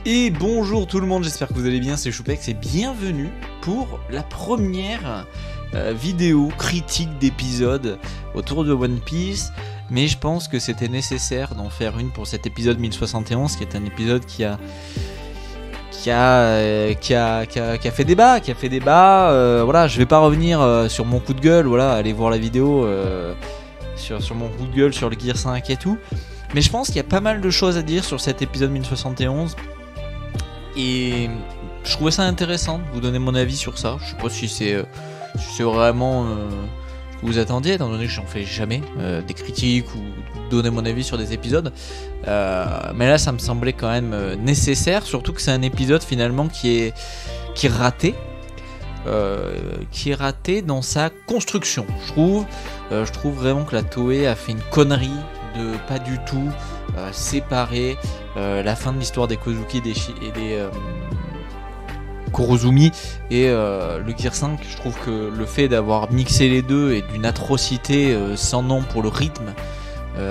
Et bonjour tout le monde, j'espère que vous allez bien, c'est Choupex et bienvenue pour la première vidéo critique d'épisode autour de One Piece. Mais je pense que c'était nécessaire d'en faire une pour cet épisode 1071, qui est un épisode qui a fait débat, voilà, je vais pas revenir sur mon coup de gueule, voilà, allez voir la vidéo sur mon coup de gueule sur le Gear 5 et tout. Mais je pense qu'il y a pas mal de choses à dire sur cet épisode 1071. Et je trouvais ça intéressant de vous donner mon avis sur ça. Je sais pas si c'est vraiment ce que vous attendiez, étant donné que j'en fais jamais des critiques ou donner mon avis sur des épisodes. Mais là, ça me semblait quand même nécessaire, surtout que c'est un épisode finalement qui est raté. Qui est raté dans sa construction. Je trouve vraiment que la Toei a fait une connerie de pas du tout séparer la fin de l'histoire des Kozuki et des Kurozumi et le Gear 5. Je trouve que le fait d'avoir mixé les deux est d'une atrocité sans nom pour le rythme. Il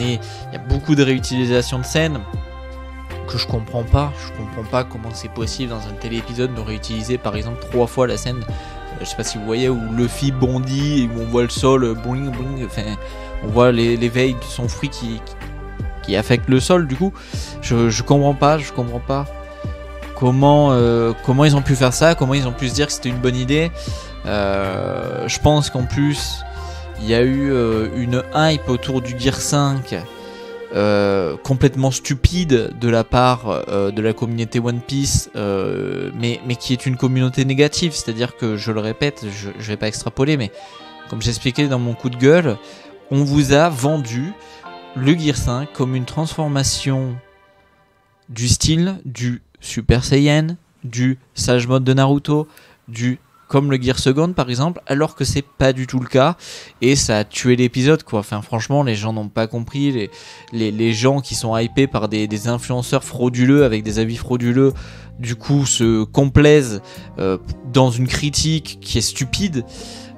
y a beaucoup de réutilisation de scènes que je comprends pas comment c'est possible dans un tel épisode de réutiliser par exemple 3 fois la scène, je sais pas si vous voyez, où Luffy bondit et où on voit le sol boing boing, enfin on voit l'éveil de son fruit qui affecte le sol. Du coup je comprends pas comment ils ont pu faire ça, comment ils ont pu se dire que c'était une bonne idée. Je pense qu'en plus il y a eu une hype autour du Gear 5 complètement stupide de la part de la communauté One Piece, mais qui est une communauté négative. C'est-à-dire que, je le répète, je vais pas extrapoler, mais comme j'expliquais dans mon coup de gueule, on vous a vendu le Gear 5 comme une transformation du style du Super Saiyan, du Sage Mode de Naruto, comme le Gear Second par exemple, alors que c'est pas du tout le cas, et ça a tué l'épisode quoi. Enfin franchement, les gens n'ont pas compris, les gens qui sont hypés par des influenceurs frauduleux avec des avis frauduleux, du coup se complaisent dans une critique qui est stupide.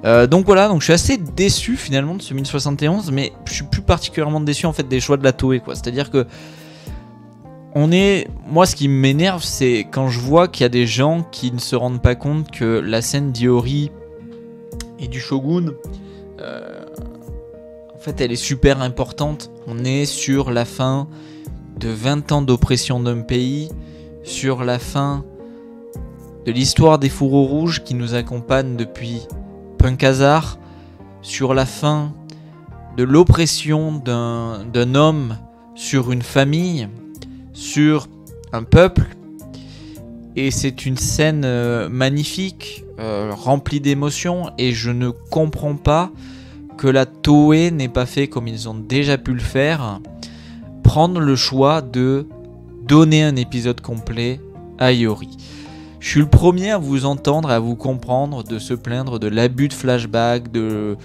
Donc voilà, donc je suis assez déçu finalement de ce 1071, mais je suis plus particulièrement déçu en fait des choix de la Toei quoi. C'est-à-dire que moi, ce qui m'énerve, c'est quand je vois qu'il y a des gens qui ne se rendent pas compte que la scène d'Iori et du Shogun, en fait, elle est super importante. On est sur la fin de 20 ans d'oppression d'un pays, sur la fin de l'histoire des fourreaux rouges qui nous accompagne depuis Punk Hazard, sur la fin de l'oppression d'un homme sur une famille, sur un peuple. Et c'est une scène magnifique, remplie d'émotions, et je ne comprends pas que la Toei n'ait pas fait comme ils ont déjà pu le faire, prendre le choix de donner un épisode complet à Iori. Je suis le premier à vous entendre, à vous comprendre, de se plaindre de l'abus de flashback, de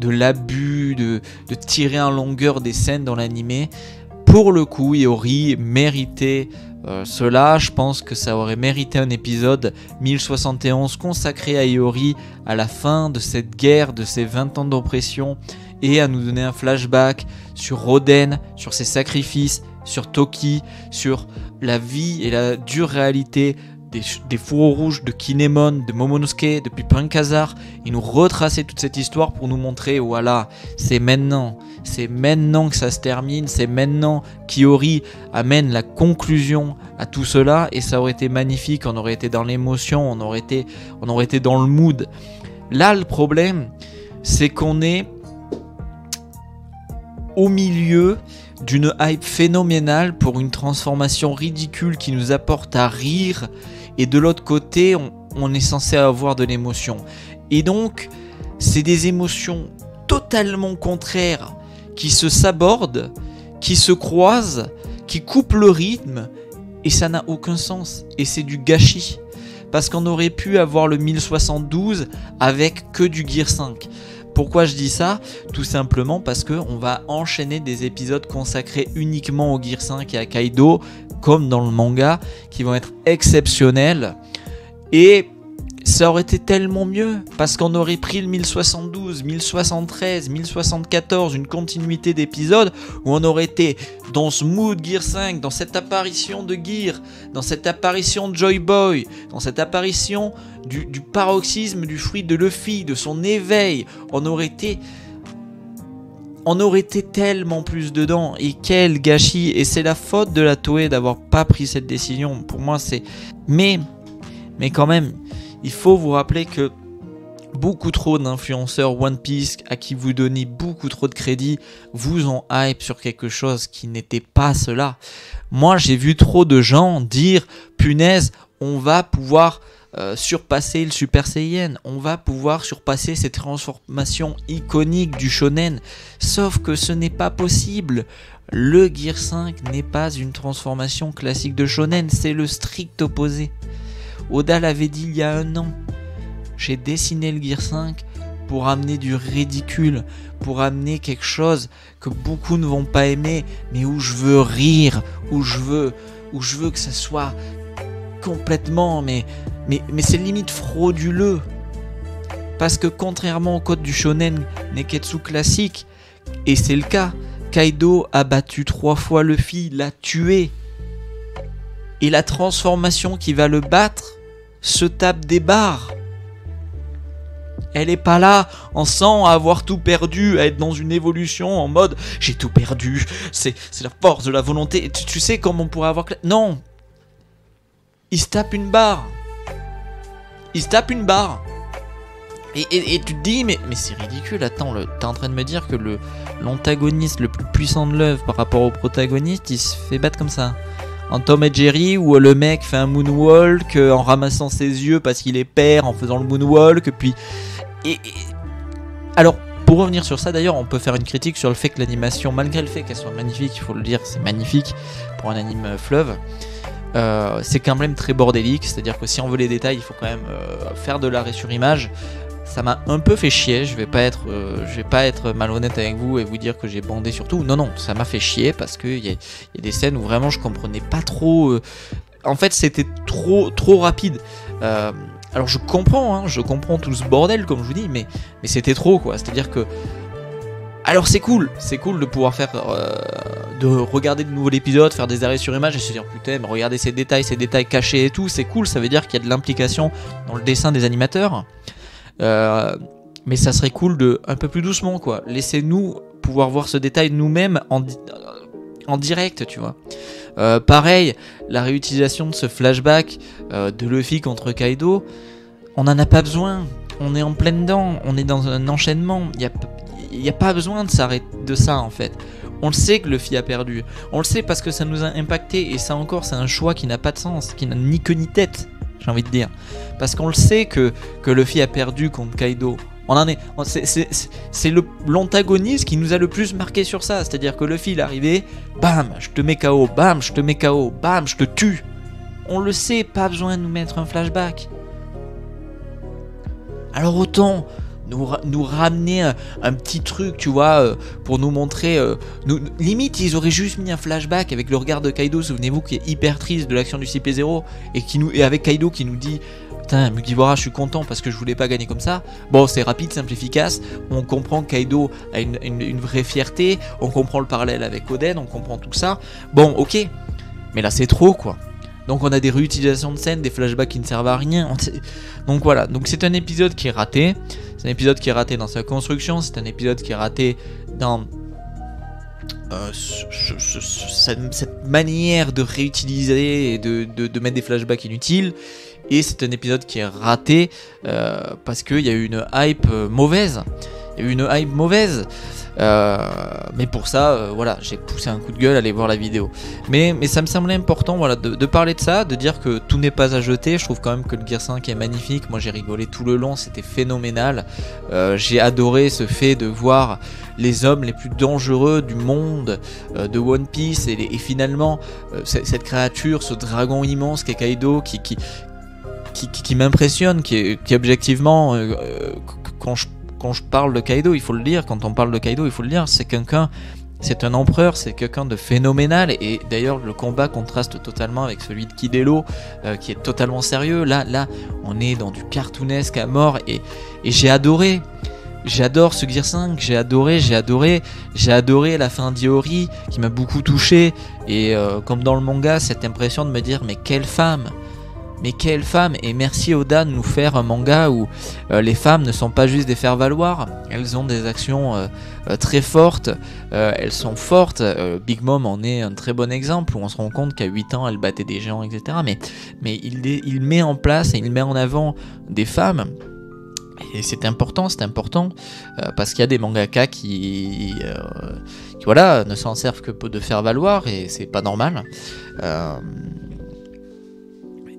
l'abus de tirer en longueur des scènes dans l'animé. Pour le coup, Iori méritait cela. Je pense que ça aurait mérité un épisode 1071 consacré à Iori à la fin de cette guerre, de ces 20 ans d'oppression, et à nous donner un flashback sur Oden, sur ses sacrifices, sur Toki, sur la vie et la dure réalité des fourreaux rouges de Kinemon, de Momonosuke, depuis Punk Hazard, et nous retracer toute cette histoire pour nous montrer, voilà, c'est maintenant que ça se termine, c'est maintenant qu'Iori amène la conclusion à tout cela, et ça aurait été magnifique, on aurait été dans l'émotion, on aurait été dans le mood. Là, le problème, c'est qu'on est au milieu d'une hype phénoménale pour une transformation ridicule qui nous apporte à rire, et de l'autre côté on est censé avoir de l'émotion, et donc c'est des émotions totalement contraires qui se sabordent, qui se croisent, qui coupent le rythme, et ça n'a aucun sens, et c'est du gâchis, parce qu'on aurait pu avoir le 1072 avec que du Gear 5. Pourquoi je dis ça? Tout simplement parce qu'on va enchaîner des épisodes consacrés uniquement au Gear 5 et à Kaido, comme dans le manga, qui vont être exceptionnels. Et ça aurait été tellement mieux, parce qu'on aurait pris le 1072, 1073, 1074, une continuité d'épisodes où on aurait été dans ce mood Gear 5, dans cette apparition de Gear, dans cette apparition de Joy Boy, dans cette apparition du paroxysme du fruit de Luffy, de son éveil. On aurait été tellement plus dedans, et quel gâchis. Et c'est la faute de la Toei d'avoir pas pris cette décision. Pour moi, c'est... Mais quand même, il faut vous rappeler que beaucoup trop d'influenceurs One Piece à qui vous donnez beaucoup trop de crédit vous ont hype sur quelque chose qui n'était pas cela. Moi, j'ai vu trop de gens dire « Punaise, on va pouvoir surpasser le Super Saiyan, on va pouvoir surpasser ces transformations iconiques du shonen ». Sauf que ce n'est pas possible. Le Gear 5 n'est pas une transformation classique de shonen, c'est le strict opposé. Oda l'avait dit il y a 1 an. J'ai dessiné le Gear 5 pour amener du ridicule, pour amener quelque chose que beaucoup ne vont pas aimer, mais où je veux rire, où je veux que ça soit complètement, mais c'est limite frauduleux. Parce que contrairement au code du shonen Neketsu classique, et c'est le cas, Kaido a battu 3 fois Luffy, l'a tué. Et la transformation qui va le battre se tape des barres. Elle est pas là en sent à avoir tout perdu, à être dans une évolution en mode j'ai tout perdu, c'est la force de la volonté. Tu sais comment on pourrait avoir... Non. Il se tape une barre. Il se tape une barre. Et tu te dis mais c'est ridicule, attends, t'es en train de me dire que l'antagoniste le plus puissant de l'œuvre par rapport au protagoniste, il se fait battre comme ça. En Tom et Jerry, où le mec fait un moonwalk en ramassant ses yeux parce qu'il est père, en faisant le moonwalk, puis... Alors, pour revenir sur ça, d'ailleurs, on peut faire une critique sur le fait que l'animation, malgré le fait qu'elle soit magnifique, il faut le dire, c'est magnifique pour un anime fleuve, c'est quand même très bordélique, c'est-à-dire que si on veut les détails, il faut quand même faire de l'arrêt sur image. Ça m'a un peu fait chier, je vais pas être malhonnête avec vous et vous dire que j'ai bandé sur tout. Non, ça m'a fait chier parce qu'il y a des scènes où vraiment je comprenais pas trop. En fait, c'était trop rapide. Alors je comprends tout ce bordel comme je vous dis, mais c'était trop quoi. C'est-à-dire que... Alors c'est cool de pouvoir faire... de regarder de nouveau l'épisode, faire des arrêts sur image et se dire putain, mais regardez ces détails cachés et tout, c'est cool, ça veut dire qu'il y a de l'implication dans le dessin des animateurs. Mais ça serait cool de un peu plus doucement quoi. Laissez-nous pouvoir voir ce détail nous-mêmes en direct, tu vois. Pareil, la réutilisation de ce flashback de Luffy contre Kaido, on n'en a pas besoin. On est en plein dedans, on est dans un enchaînement. Il n'y a pas besoin de s'arrêter de ça en fait. On le sait que Luffy a perdu. On le sait parce que ça nous a impacté. Et ça encore, c'est un choix qui n'a pas de sens, qui n'a ni queue ni tête, j'ai envie de dire. Parce qu'on le sait que Luffy a perdu contre Kaido. C'est l'antagoniste qui nous a le plus marqué sur ça. C'est-à-dire que Luffy il est arrivé, bam, je te mets KO, bam, je te mets KO, bam, je te tue. On le sait, pas besoin de nous mettre un flashback. Alors autant nous ramener un petit truc, tu vois, pour nous montrer... limite, ils auraient juste mis un flashback avec le regard de Kaido, souvenez-vous, qui est hyper triste de l'action du CP0, et avec Kaido qui nous dit... Putain, Mugiwara, je suis content parce que je voulais pas gagner comme ça. Bon, c'est rapide, simple, efficace. On comprend que Kaido a une vraie fierté. On comprend le parallèle avec Oden, on comprend tout ça. Bon, ok. Mais là, c'est trop, quoi. Donc, on a des réutilisations de scènes, des flashbacks qui ne servent à rien. Donc, voilà. Donc, c'est un épisode qui est raté. C'est un épisode qui est raté dans sa construction. C'est un épisode qui est raté dans... cette manière de réutiliser et de mettre des flashbacks inutiles. Et c'est un épisode qui est raté parce qu'il y a eu une hype mauvaise. Il y a eu une hype mauvaise. Mais pour ça, voilà, j'ai poussé un coup de gueule, allez voir la vidéo. Mais ça me semblait important, voilà, de parler de ça, de dire que tout n'est pas à jeter. Je trouve quand même que le Gear 5 est magnifique. Moi, j'ai rigolé tout le long, c'était phénoménal. J'ai adoré ce fait de voir les hommes les plus dangereux du monde de One Piece et finalement cette créature, ce dragon immense qu'est Kaido, qui m'impressionne, qui est objectivement, quand je parle de Kaido, il faut le dire, quand on parle de Kaido, il faut le dire, c'est quelqu'un c'est un empereur, c'est quelqu'un de phénoménal, et d'ailleurs le combat contraste totalement avec celui de Kidelo, qui est totalement sérieux. Là, on est dans du cartoonesque à mort, et j'ai adoré. J'adore ce Gear 5, j'ai adoré la fin d'Iori qui m'a beaucoup touché, et comme dans le manga, cette impression de me dire mais quelle femme, et merci Oda de nous faire un manga où les femmes ne sont pas juste des faire-valoir, elles ont des actions très fortes, elles sont fortes. Big Mom en est un très bon exemple, où on se rend compte qu'à 8 ans elle battait des géants, etc. Mais il met en place et il met en avant des femmes. Et c'est important, parce qu'il y a des mangaka qui voilà, ne s'en servent que de faire valoir, et c'est pas normal.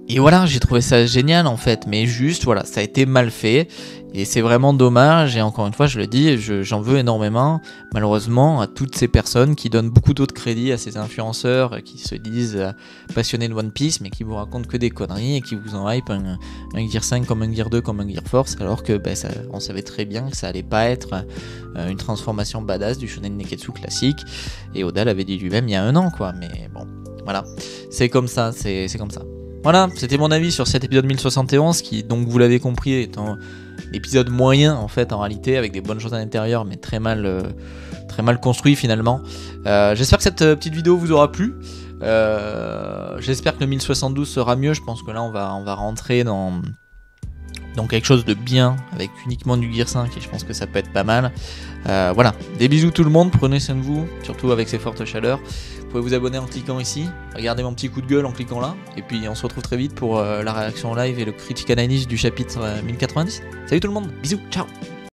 Et voilà, j'ai trouvé ça génial en fait, mais juste voilà, ça a été mal fait, et c'est vraiment dommage. Et encore une fois, je le dis, j'en veux énormément, malheureusement, à toutes ces personnes qui donnent beaucoup d'autres crédits à ces influenceurs qui se disent passionnés de One Piece, mais qui vous racontent que des conneries et qui vous en hype un Gear 5 comme un Gear 2 comme un Gear Force, alors que on savait très bien que ça allait pas être une transformation badass du shonen neketsu classique, et Oda l'avait dit lui-même il y a 1 an, quoi. Mais bon, voilà, c'est comme ça, c'est comme ça. Voilà, c'était mon avis sur cet épisode 1071, qui, donc vous l'avez compris, est un épisode moyen en fait, en réalité, avec des bonnes choses à l'intérieur, mais très mal construit finalement. J'espère que cette petite vidéo vous aura plu. J'espère que le 1072 sera mieux. Je pense que là on va rentrer dans quelque chose de bien, avec uniquement du Gear 5, et je pense que ça peut être pas mal. Voilà, des bisous tout le monde, prenez soin de vous, surtout avec ces fortes chaleurs. Vous pouvez vous abonner en cliquant ici, regardez mon petit coup de gueule en cliquant là, et puis on se retrouve très vite pour la réaction live et le critique analyse du chapitre 1090. Salut tout le monde, bisous, ciao.